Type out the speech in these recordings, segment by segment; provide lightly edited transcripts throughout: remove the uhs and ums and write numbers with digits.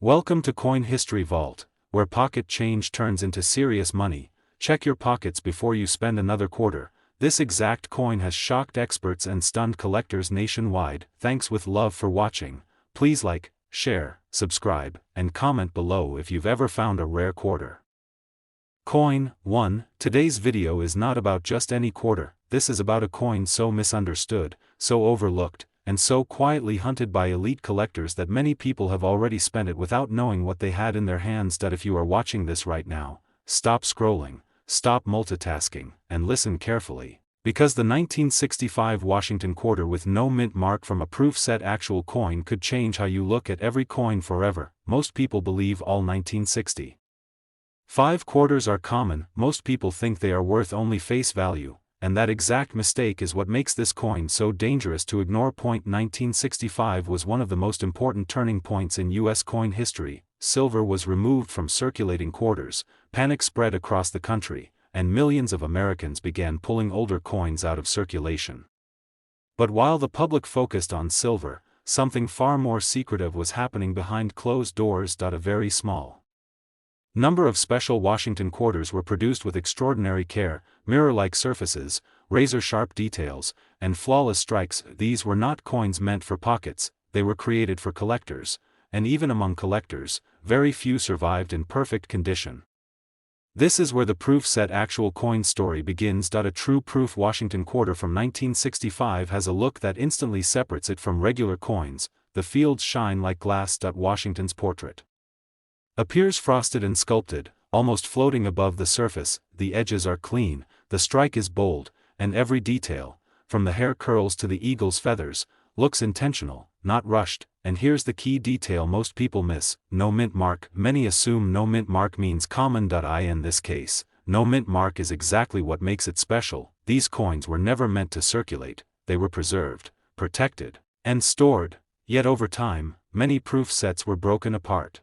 Welcome to Coin History Vault, where pocket change turns into serious money. Check your pockets before you spend another quarter. This exact coin has shocked experts and stunned collectors nationwide. Thanks with love for watching. Please like, share, subscribe, and comment below if you've ever found a rare quarter. Coin 1. Today's video is not about just any quarter. This is about a coin so misunderstood, so overlooked, and so quietly hunted by elite collectors that many people have already spent it without knowing what they had in their hands. If you are watching this right now, stop scrolling, stop multitasking, and listen carefully. Because the 1965 Washington quarter with no mint mark from a proof-set actual coin could change how you look at every coin forever. Most people believe all 1965 quarters are common. Most people think they are worth only face value. And that exact mistake is what makes this coin so dangerous to ignore. 1965 was one of the most important turning points in U.S. coin history. Silver was removed from circulating quarters, panic spread across the country, and millions of Americans began pulling older coins out of circulation. But while the public focused on silver, something far more secretive was happening behind closed doors. A very small number of special Washington quarters were produced with extraordinary care, mirror-like surfaces, razor-sharp details, and flawless strikes. These were not coins meant for pockets, they were created for collectors, and even among collectors, very few survived in perfect condition. This is where the proof-set actual coin story begins. A true proof Washington quarter from 1965 has a look that instantly separates it from regular coins. The fields shine like glass. Washington's portrait appears frosted and sculpted, almost floating above the surface. The edges are clean, the strike is bold, and every detail, from the hair curls to the eagle's feathers, looks intentional, not rushed. And here's the key detail most people miss: no mint mark. Many assume no mint mark means common. In this case, no mint mark is exactly what makes it special. These coins were never meant to circulate, they were preserved, protected, and stored. Yet over time, many proof sets were broken apart,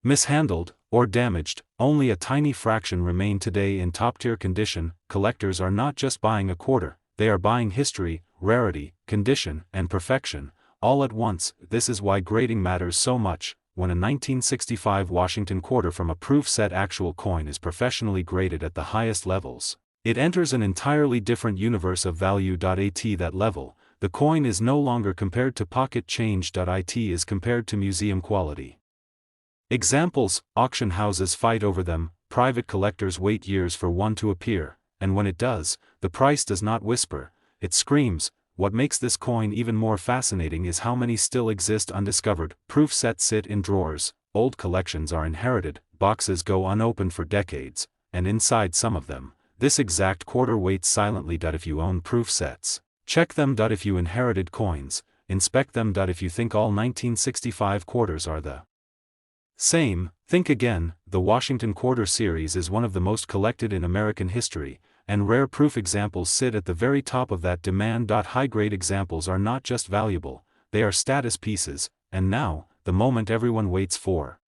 mishandled, or damaged. Only a tiny fraction remain today in top-tier condition. Collectors are not just buying a quarter, they are buying history, rarity, condition, and perfection, all at once. This is why grading matters so much. When a 1965 Washington quarter from a proof-set actual coin is professionally graded at the highest levels, it enters an entirely different universe of value. At that level, the coin is no longer compared to pocket change. It is compared to museum quality. Examples: auction houses fight over them, private collectors wait years for one to appear, and when it does, the price does not whisper, it screams. What makes this coin even more fascinating is how many still exist undiscovered. Proof sets sit in drawers, old collections are inherited, boxes go unopened for decades, and inside some of them, this exact quarter waits silently. If you own proof sets, check them. If you inherited coins, inspect them. If you think all 1965 quarters are the same, think again. The Washington Quarter series is one of the most collected in American history, and rare proof examples sit at the very top of that demand. High-grade examples are not just valuable, they are status pieces, and now, the moment everyone waits for.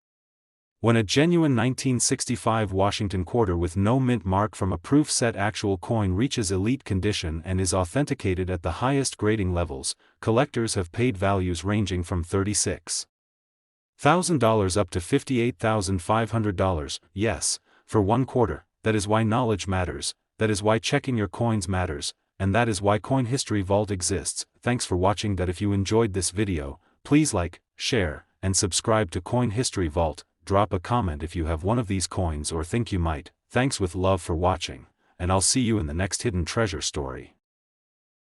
When a genuine 1965 Washington quarter with no mint mark from a proof-set actual coin reaches elite condition and is authenticated at the highest grading levels, collectors have paid values ranging from $36,000 up to $58,500, yes, for one quarter. That is why knowledge matters, that is why checking your coins matters, and that is why Coin History Vault exists. Thanks for watching. If you enjoyed this video, please like, share, and subscribe to Coin History Vault. Drop a comment if you have one of these coins or think you might. Thanks with love for watching, and I'll see you in the next hidden treasure story.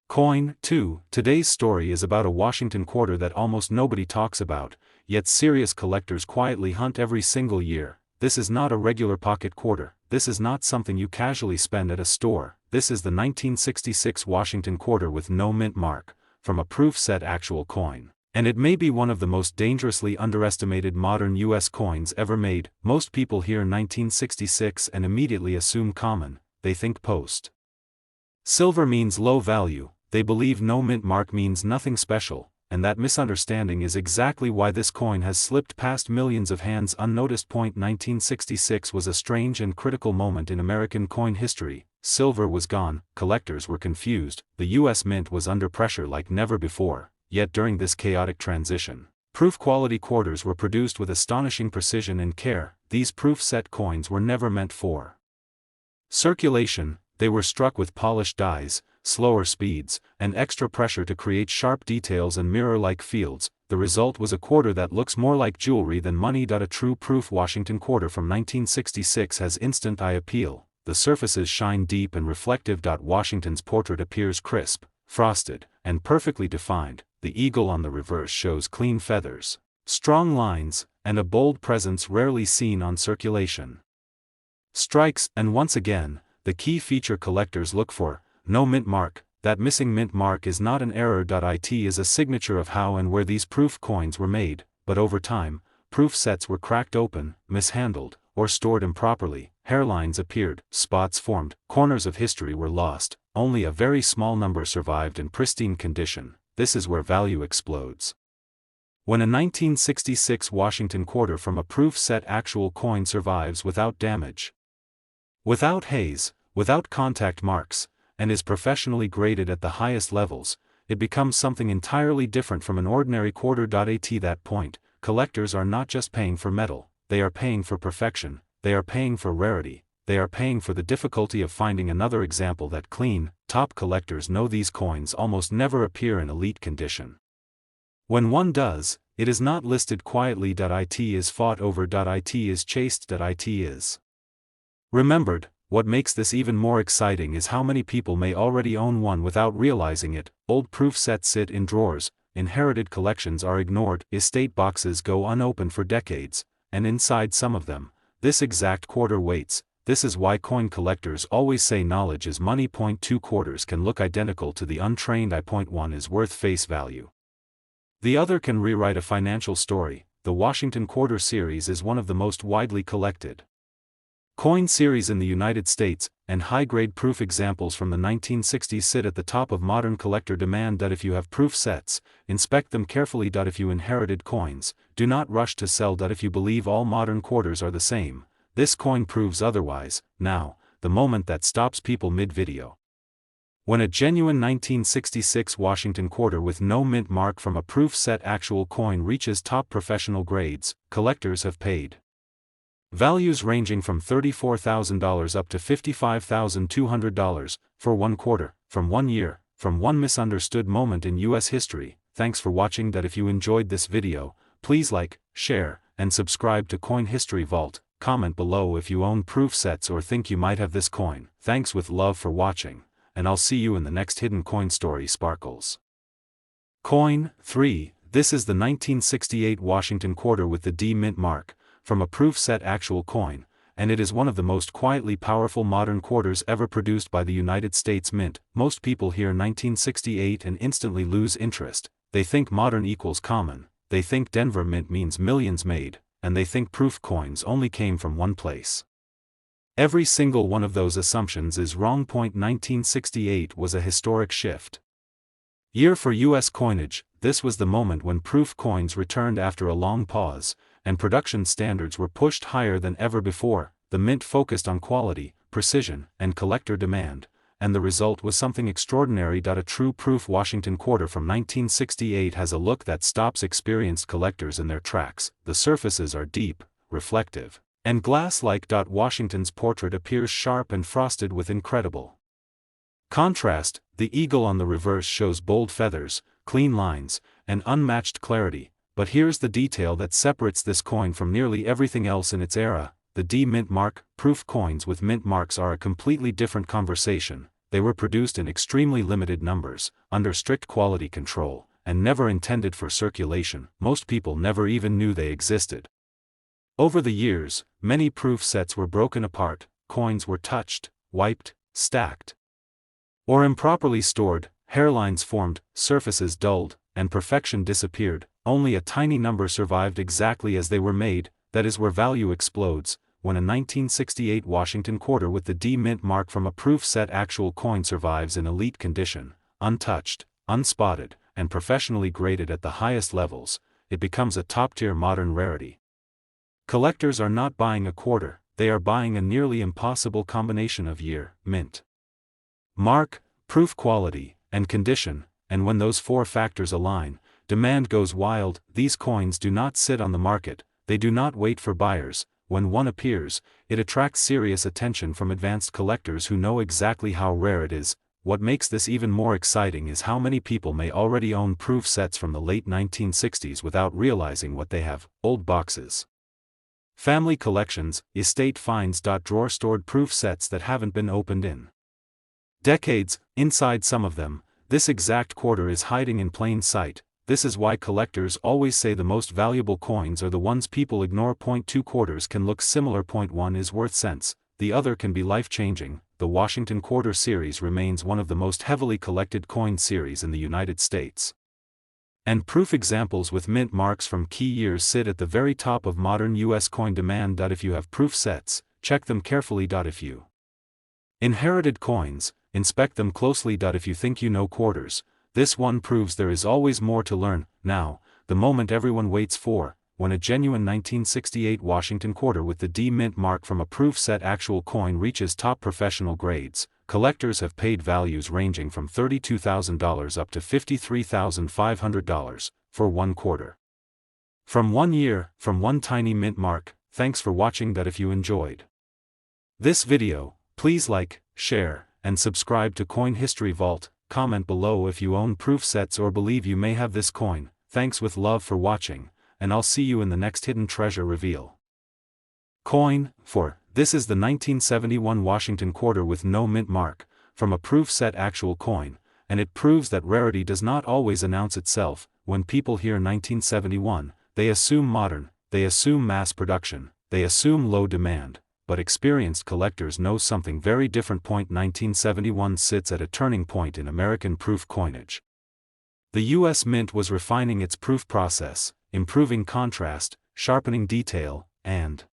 Coin 2. Today's story is about a Washington quarter that almost nobody talks about, yet serious collectors quietly hunt every single year. This is not a regular pocket quarter, this is not something you casually spend at a store. This is the 1966 Washington quarter with no mint mark, from a proof-set actual coin. And it may be one of the most dangerously underestimated modern U.S. coins ever made. Most people hear 1966 and immediately assume common, they think post silver means low value. They believe no mint mark means nothing special, and that misunderstanding is exactly why this coin has slipped past millions of hands unnoticed. 1966 was a strange and critical moment in American coin history. Silver was gone, collectors were confused, the U.S. Mint was under pressure like never before. Yet during this chaotic transition, Proof quality quarters were produced with astonishing precision and care. These proof set coins were never meant for circulation. They were struck with polished dies, slower speeds, and extra pressure to create sharp details and mirror-like fields. The result was a quarter that looks more like jewelry than money. A true proof Washington quarter from 1966 has instant eye appeal. The surfaces shine deep and reflective. Washington's portrait appears crisp, frosted, and perfectly defined. The eagle on the reverse shows clean feathers, strong lines, and a bold presence rarely seen on circulation strikes. And once again, the key feature collectors look for: no mint mark. That missing mint mark is not an error. It is a signature of how and where these proof coins were made. But over time, proof sets were cracked open, mishandled, or stored improperly. Hairlines appeared, spots formed, corners of history were lost. Only a very small number survived in pristine condition. This is where value explodes. When a 1966 Washington quarter from a proof set actual coin survives without damage, without haze, without contact marks, and is professionally graded at the highest levels, it becomes something entirely different from an ordinary quarter. At that point, collectors are not just paying for metal, they are paying for perfection, they are paying for rarity, they are paying for the difficulty of finding another example that clean. Top collectors know these coins almost never appear in elite condition. When one does, it is not listed quietly. It is fought over. It is chased. It is remembered. What makes this even more exciting is how many people may already own one without realizing it. Old proof sets sit in drawers, inherited collections are ignored, estate boxes go unopened for decades, and inside some of them, this exact quarter waits. This is why coin collectors always say knowledge is money. 2 quarters can look identical to the untrained eye. One is worth face value. The other can rewrite a financial story. The Washington Quarter series is one of the most widely collected coin series in the United States, and high-grade proof examples from the 1960s sit at the top of modern collector demand. If you have proof sets, inspect them carefully. If you inherited coins, do not rush to sell. If you believe all modern quarters are the same, this coin proves otherwise. Now, the moment that stops people mid-video. When a genuine 1966 Washington quarter with no mint mark from a proof set actual coin reaches top professional grades, collectors have paid values ranging from $34,000 up to $55,200 for one quarter, from 1 year, from one misunderstood moment in US history. Thanks for watching. If you enjoyed this video, please like, share, and subscribe to Coin History Vault. Comment below if you own proof sets or think you might have this coin. Thanks with love for watching, and I'll see you in the next hidden coin story sparkles. Coin 3. This is the 1968 Washington quarter with the D mint mark, from a proof set actual coin, and it is one of the most quietly powerful modern quarters ever produced by the United States Mint. Most people hear 1968 and instantly lose interest. They think modern equals common, they think Denver Mint means millions made, and they think proof coins only came from one place. Every single one of those assumptions is wrong. 1968 was a historic shift year for U.S. coinage. This was the moment when proof coins returned after a long pause, and production standards were pushed higher than ever before. The mint focused on quality, precision, and collector demand, and the result was something extraordinary. A true proof Washington quarter from 1968 has a look that stops experienced collectors in their tracks. The surfaces are deep, reflective, and glass-like. Washington's portrait appears sharp and frosted with incredible contrast. The eagle on the reverse shows bold feathers, clean lines, and unmatched clarity. But here's the detail that separates this coin from nearly everything else in its era: the D mint mark. Proof coins with mint marks are a completely different conversation. They were produced in extremely limited numbers, under strict quality control, and never intended for circulation. Most people never even knew they existed. Over the years, many proof sets were broken apart, coins were touched, wiped, stacked, or improperly stored, hairlines formed, surfaces dulled, and perfection disappeared. Only a tiny number survived exactly as they were made. That is where value explodes. When a 1968 Washington quarter with the D mint mark from a proof set actual coin survives in elite condition, untouched, unspotted, and professionally graded at the highest levels, it becomes a top-tier modern rarity. Collectors are not buying a quarter, they are buying a nearly impossible combination of year, mint mark, proof quality, and condition, and when those four factors align, demand goes wild. These coins do not sit on the market, they do not wait for buyers. When one appears, it attracts serious attention from advanced collectors who know exactly how rare it is. What makes this even more exciting is how many people may already own proof sets from the late 1960s without realizing what they have: old boxes, family collections, estate finds. Drawer stored proof sets that haven't been opened in decades. Inside some of them, this exact quarter is hiding in plain sight. This is why collectors always say the most valuable coins are the ones people ignore. 2 quarters can look similar. 1 is worth cents, the other can be life-changing. The Washington Quarter series remains one of the most heavily collected coin series in the United States. And proof examples with mint marks from key years sit at the very top of modern U.S. coin demand. If you have proof sets, check them carefully. If you inherited coins, inspect them closely. If you think you know quarters, this one proves there is always more to learn. Now, the moment everyone waits for, when a genuine 1968 Washington Quarter with the D mint mark from a proof set actual coin reaches top professional grades. Collectors have paid values ranging from $32,000 up to $53,500 for 1 quarter. From 1 year, from one tiny mint mark. Thanks for watching. If you enjoyed this video, please like, share, and subscribe to Coin History Vault. Comment below if you own proof sets or believe you may have this coin. Thanks with love for watching, and I'll see you in the next hidden treasure reveal. Coin 4. This is the 1971 Washington Quarter with no mint mark, from a proof set actual coin, and it proves that rarity does not always announce itself. When people hear 1971, they assume modern, they assume mass production, they assume low demand, but experienced collectors know something very different. 1971 sits at a turning point in American proof coinage. The U.S. Mint was refining its proof process, improving contrast, sharpening detail, and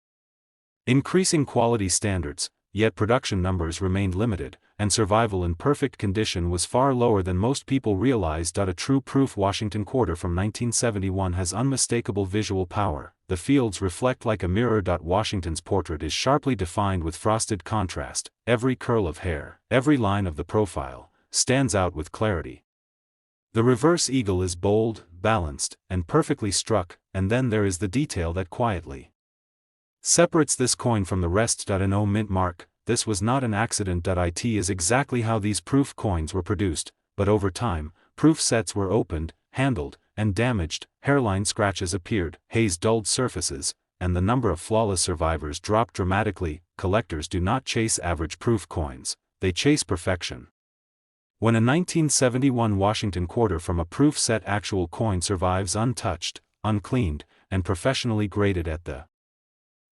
increasing quality standards, yet production numbers remained limited, and survival in perfect condition was far lower than most people realized. A true proof Washington Quarter from 1971 has unmistakable visual power. The fields reflect like a mirror. Washington's portrait is sharply defined with frosted contrast. Every curl of hair, every line of the profile, stands out with clarity. The reverse eagle is bold, balanced, and perfectly struck, and then there is the detail that quietly separates this coin from the rest. No mint mark. This was not an accident. It is exactly how these proof coins were produced, but over time, proof sets were opened, handled, and damaged. Hairline scratches appeared, haze dulled surfaces, and the number of flawless survivors dropped dramatically. Collectors do not chase average proof coins, they chase perfection. When a 1971 Washington Quarter from a proof set actual coin survives untouched, uncleaned, and professionally graded at the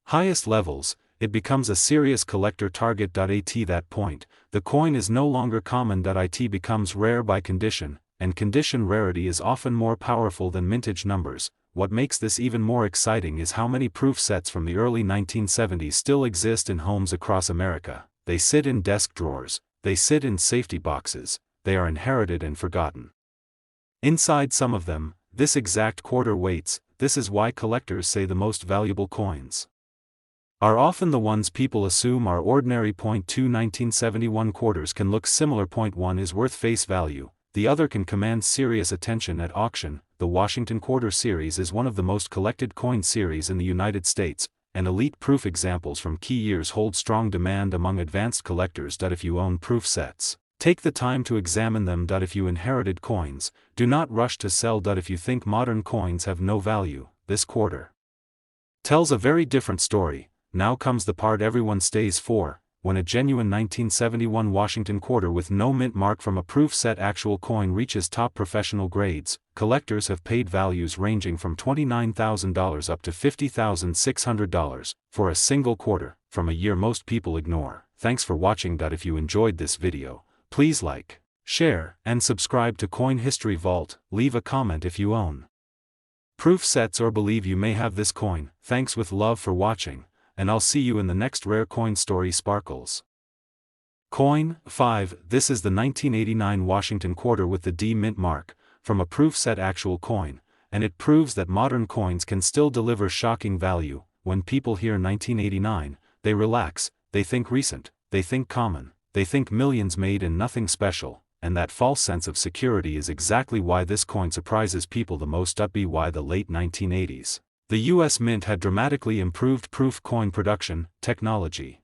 highest levels, it becomes a serious collector target. At that point, the coin is no longer common. It becomes rare by condition, and condition rarity is often more powerful than mintage numbers. What makes this even more exciting is how many proof sets from the early 1970s still exist in homes across America. They sit in desk drawers, they sit in safety boxes, they are inherited and forgotten. Inside some of them, this exact quarter waits. This is why collectors say the most valuable coins are often the ones people assume are ordinary. 2 1971 quarters can look similar. 1 is worth face value, the other can command serious attention at auction. The Washington Quarter series is one of the most collected coin series in the United States, and elite proof examples from key years hold strong demand among advanced collectors. If you own proof sets, take the time to examine them. If you inherited coins, do not rush to sell. If you think modern coins have no value, this quarter tells a very different story. Now comes the part everyone stays for. When a genuine 1971 Washington Quarter with no mint mark from a proof set actual coin reaches top professional grades, collectors have paid values ranging from $29,000 up to $50,600 for a single quarter, from a year most people ignore. Thanks for watching. If you enjoyed this video, please like, share, and subscribe to Coin History Vault. Leave a comment if you own proof sets or believe you may have this coin. Thanks with love for watching, and I'll see you in the next rare coin story sparkles. Coin 5. This is the 1989 Washington Quarter with the D mint mark, from a proof set actual coin, and it proves that modern coins can still deliver shocking value. When people hear 1989, they relax, they think recent, they think common, they think millions made and nothing special, and that false sense of security is exactly why this coin surprises people the most. By the late 1980s, the US Mint had dramatically improved proof coin production. Technology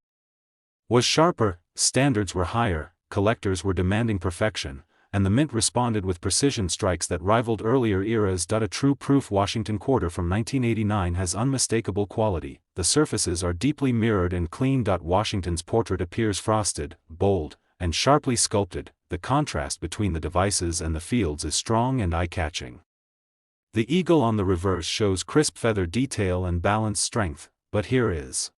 was sharper, standards were higher, collectors were demanding perfection, and the Mint responded with precision strikes that rivaled earlier eras. A true proof Washington quarter from 1989 has unmistakable quality. The surfaces are deeply mirrored and clean. Washington's portrait appears frosted, bold, and sharply sculpted. The contrast between the devices and the fields is strong and eye-catching. The eagle on the reverse shows crisp feather detail and balanced strength, but here is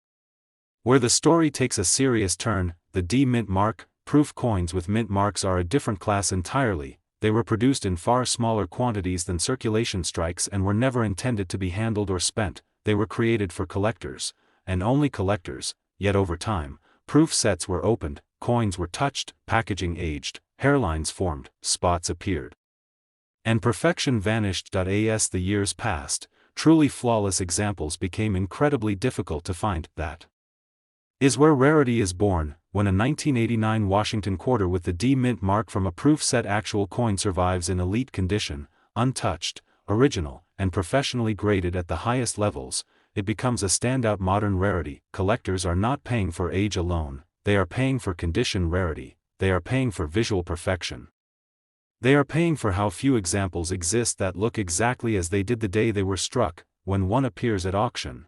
where the story takes a serious turn. The D Mint mark. Proof coins with mint marks are a different class entirely. They were produced in far smaller quantities than circulation strikes and were never intended to be handled or spent. They were created for collectors, and only collectors. Yet over time, proof sets were opened, coins were touched, packaging aged, hairlines formed, spots appeared, and perfection vanished. As the years passed, truly flawless examples became incredibly difficult to find. That is where rarity is born. When a 1989 Washington quarter with the D Mint mark from a proof set actual coin survives in elite condition, untouched, original, and professionally graded at the highest levels, it becomes a standout modern rarity. Collectors are not paying for age alone, they are paying for condition rarity, they are paying for visual perfection. They are paying for how few examples exist that look exactly as they did the day they were struck. When one appears at auction,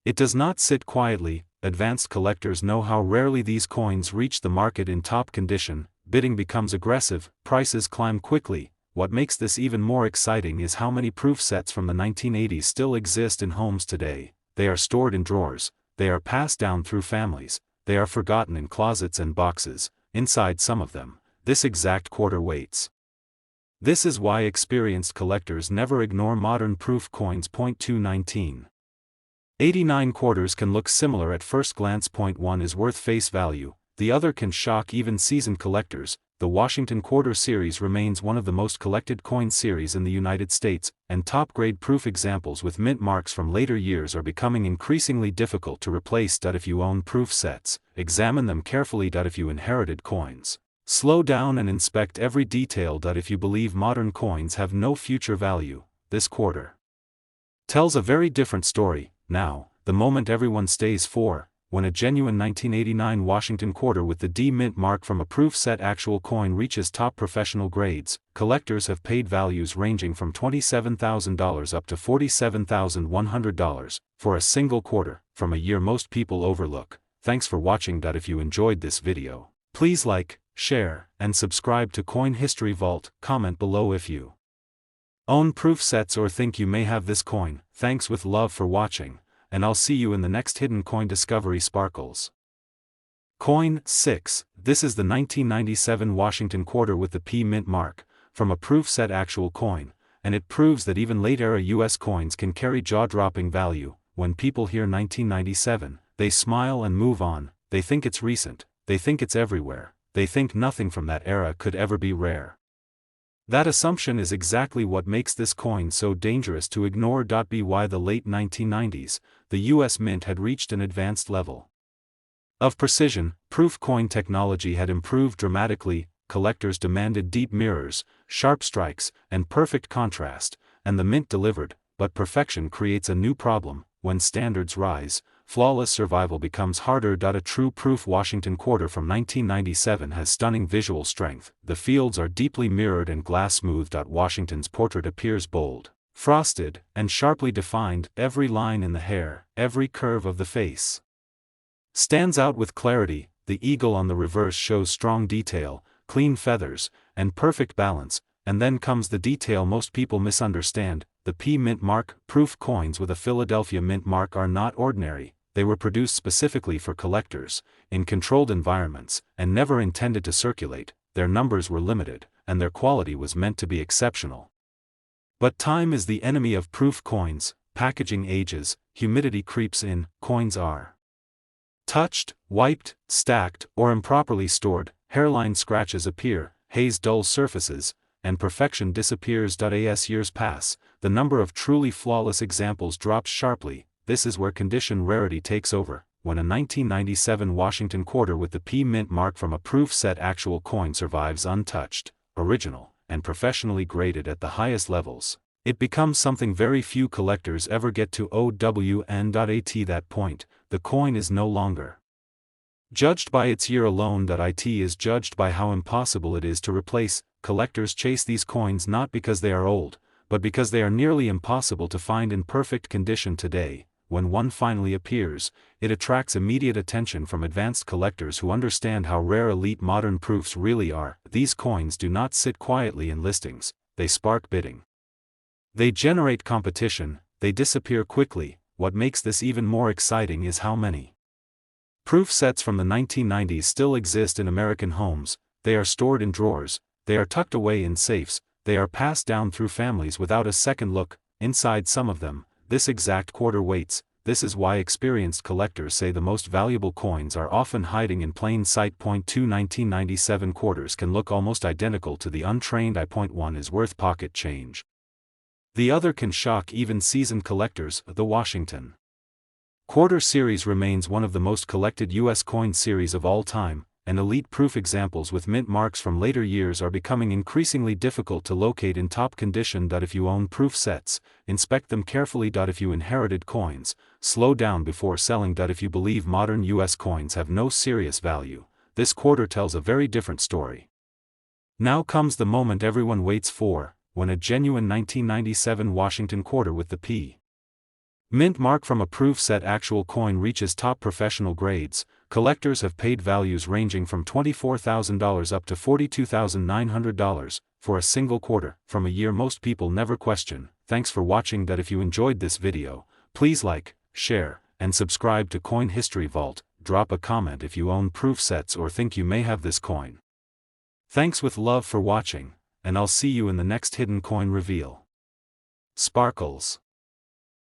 it does not sit quietly. Advanced collectors know how rarely these coins reach the market in top condition. Bidding becomes aggressive, prices climb quickly. What makes this even more exciting is how many proof sets from the 1980s still exist in homes today. They are stored in drawers, they are passed down through families, they are forgotten in closets and boxes. Inside some of them, this exact quarter waits. This is why experienced collectors never ignore modern proof coins. 219. 89 quarters can look similar at first glance. One is worth face value, the other can shock even seasoned collectors. The Washington Quarter series remains one of the most collected coin series in the United States, and top-grade proof examples with mint marks from later years are becoming increasingly difficult to replace. If you own proof sets, examine them carefully. If you inherited coins, slow down and inspect every detail. If you believe modern coins have no future value, this quarter tells a very different story. Now, the moment everyone stays for, when a genuine 1989 Washington quarter with the D Mint mark from a proof set actual coin reaches top professional grades. Collectors have paid values ranging from $27,000 up to $47,100 for a single quarter, from a year most people overlook. Thanks for watching. If you enjoyed this video, please like, share, and subscribe to Coin History Vault. Comment below if you own proof sets or think you may have this coin. Thanks with love for watching, and I'll see you in the next hidden coin discovery. Sparkles. Coin 6. This is the 1997 Washington quarter with the P Mint mark, from a proof set actual coin, and it proves that even late-era US coins can carry jaw-dropping value. When people hear 1997, they smile and move on. They think it's recent, they think it's everywhere, they think nothing from that era could ever be rare. That assumption is exactly what makes this coin so dangerous to ignore. By the late 1990s, the US Mint had reached an advanced level of precision. Proof coin technology had improved dramatically. Collectors demanded deep mirrors, sharp strikes, and perfect contrast, and the Mint delivered. But perfection creates a new problem. When standards rise, flawless survival becomes harder. A true proof Washington quarter from 1997 has stunning visual strength. The fields are deeply mirrored and glass smooth. Washington's portrait appears bold, frosted, and sharply defined. Every line in the hair, every curve of the face stands out with clarity. The eagle on the reverse shows strong detail, clean feathers, and perfect balance. And then comes the detail most people misunderstand. The P Mint mark. Proof coins with a Philadelphia Mint mark are not ordinary. They were produced specifically for collectors, in controlled environments, and never intended to circulate. Their numbers were limited, and their quality was meant to be exceptional. But time is the enemy of proof coins. Packaging ages, humidity creeps in, coins are touched, wiped, stacked, or improperly stored. Hairline scratches appear, haze dulls surfaces, and perfection disappears. As years pass, the number of truly flawless examples drops sharply. This is where condition rarity takes over. when a 1997 Washington quarter with the P mint mark from a proof set actual coin survives untouched, original, and professionally graded at the highest levels, it becomes something very few collectors ever get to. At that point, the coin is no longer judged by its year alone. It is judged by how impossible it is to replace. Collectors chase these coins not because they are old, but because they are nearly impossible to find in perfect condition today. When one finally appears, it attracts immediate attention from advanced collectors who understand how rare elite modern proofs really are. These coins do not sit quietly in listings, they spark bidding. They generate competition, they disappear quickly. What makes this even more exciting is how many proof sets from the 1990s still exist in American homes. They are stored in drawers, they are tucked away in safes, they are passed down through families without a second look. Inside some of them, this exact quarter waits. This is why experienced collectors say the most valuable coins are often hiding in plain sight. 2 1997 quarters can look almost identical to the untrained eye. 1 is worth pocket change. The other can shock even seasoned collectors. The Washington quarter series remains one of the most collected U.S. coin series of all time, and elite proof examples with mint marks from later years are becoming increasingly difficult to locate in top condition. If you own proof sets, inspect them carefully. If you inherited coins, slow down before selling. If you believe modern U.S. coins have no serious value, this quarter tells a very different story. Now comes the moment everyone waits for, when a genuine 1997 Washington quarter with the P mint mark from a proof set actual coin reaches top professional grades. Collectors have paid values ranging from $24,000 up to $42,900 for a single quarter from a year most people never question. Thanks for watching. If you enjoyed this video, please like, share, and subscribe to Coin History Vault. Drop a comment if you own proof sets or think you may have this coin. Thanks with love for watching, and I'll see you in the next hidden coin reveal. Sparkles.